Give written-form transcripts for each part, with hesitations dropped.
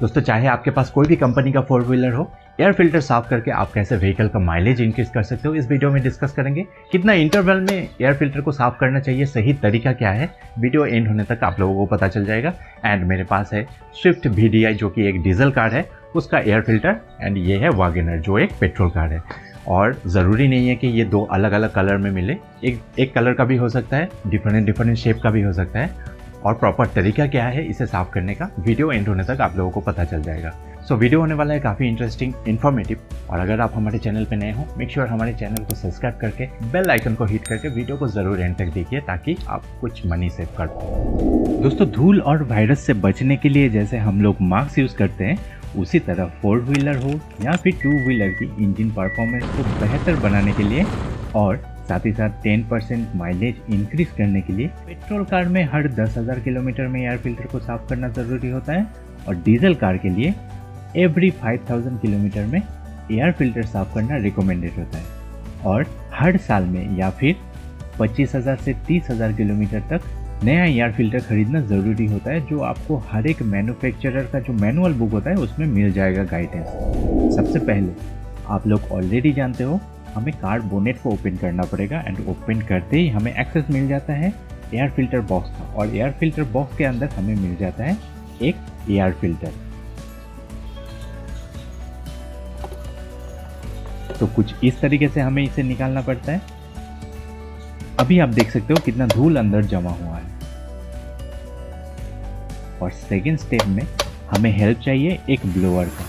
दोस्तों, चाहे आपके पास कोई भी कंपनी का 4 व्हीलर हो, एयर फिल्टर साफ करके आप कैसे व्हीकल का माइलेज इंक्रीज कर सकते हो, इस वीडियो में डिस्कस करेंगे। कितना इंटरवल में एयर फिल्टर को साफ करना चाहिए, सही तरीका क्या है, वीडियो एंड होने तक आप लोगों को पता चल जाएगा। एंड मेरे पास है स्विफ्ट VDI जो कि एक डीजल कार है, उसका एयर फिल्टर, एंड ये है वैगनर जो एक पेट्रोल कार है। और ज़रूरी नहीं है कि ये दो अलग अलग कलर में मिले, एक कलर का भी हो सकता है, डिफरेंट शेप का भी हो सकता है। और प्रॉपर तरीका क्या है इसे साफ़ करने का, वीडियो एंड होने तक आप लोगों को पता चल जाएगा। सो वीडियो होने वाला है काफ़ी इंटरेस्टिंग, इन्फॉर्मेटिव। और अगर आप हमारे चैनल पे नए हो, मेक श्योर हमारे चैनल को सब्सक्राइब करके बेल आइकन को हिट करके वीडियो को ज़रूर एंड तक देखिए ताकि आप कुछ मनी सेव कर पाओ। दोस्तों, धूल और वायरस से बचने के लिए जैसे हम लोग मास्क यूज़ करते हैं, उसी तरह 4 व्हीलर हो या फिर 2 व्हीलर की इंजन परफॉर्मेंस को बेहतर बनाने के लिए और साथ ही साथ 10% माइलेज इंक्रीज करने के लिए पेट्रोल कार में हर 10,000 किलोमीटर में एयर फिल्टर को साफ करना ज़रूरी होता है, और डीजल कार के लिए एवरी 5,000 किलोमीटर में एयर फिल्टर साफ करना रिकमेंडेड होता है। और हर साल में या फिर 25,000 से 30,000 किलोमीटर तक नया एयर फिल्टर खरीदना ज़रूरी होता है, जो आपको हर एक मैन्युफैक्चरर का जो मैनुअल बुक होता है उसमें मिल जाएगा गाइडेंस। सबसे पहले आप लोग ऑलरेडी जानते हो, हमें कार बोनेट को ओपन करना पड़ेगा, एंड ओपन करते ही हमें एक्सेस मिल जाता है एयर फिल्टर बॉक्स का, और एयर फिल्टर बॉक्स के अंदर हमें मिल जाता है एक एयर फिल्टर। तो कुछ इस तरीके से हमें इसे निकालना पड़ता है। अभी आप देख सकते हो कितना धूल अंदर जमा हुआ है। और सेकेंड स्टेप में हमें हेल्प चाहिए एक ब्लोअर का।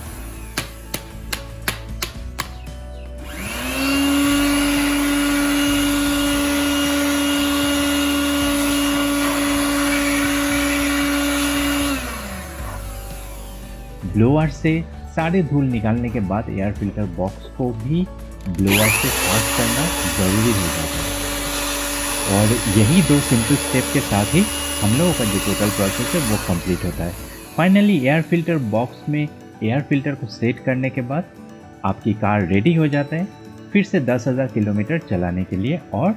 ब्लोअर से सारे धूल निकालने के बाद एयर फिल्टर बॉक्स को भी ब्लोअर से साफ करना ज़रूरी हो जाता है। और यही 2 सिंपल स्टेप के साथ ही हम लोगों का जो टोटल प्रोसेस है वो कंप्लीट होता है। फाइनली एयर फिल्टर बॉक्स में एयर फिल्टर को सेट करने के बाद आपकी कार रेडी हो जाता है फिर से 10,000 किलोमीटर चलाने के लिए, और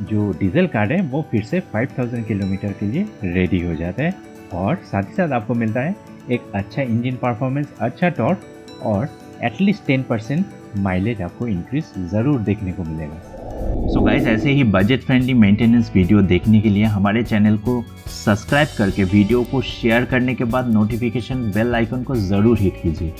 जो डीजल कार है वो फिर से 5,000 किलोमीटर के लिए रेडी हो जाता है। और साथ ही साथ आपको मिलता है एक अच्छा इंजन परफॉर्मेंस, अच्छा टॉर्क, और एटलीस्ट 10% माइलेज आपको इंक्रीज ज़रूर देखने को मिलेगा। सो गाइस, ऐसे ही बजट फ्रेंडली मेंटेनेंस वीडियो देखने के लिए हमारे चैनल को सब्सक्राइब करके वीडियो को शेयर करने के बाद नोटिफिकेशन बेल आइकन को ज़रूर हिट कीजिए।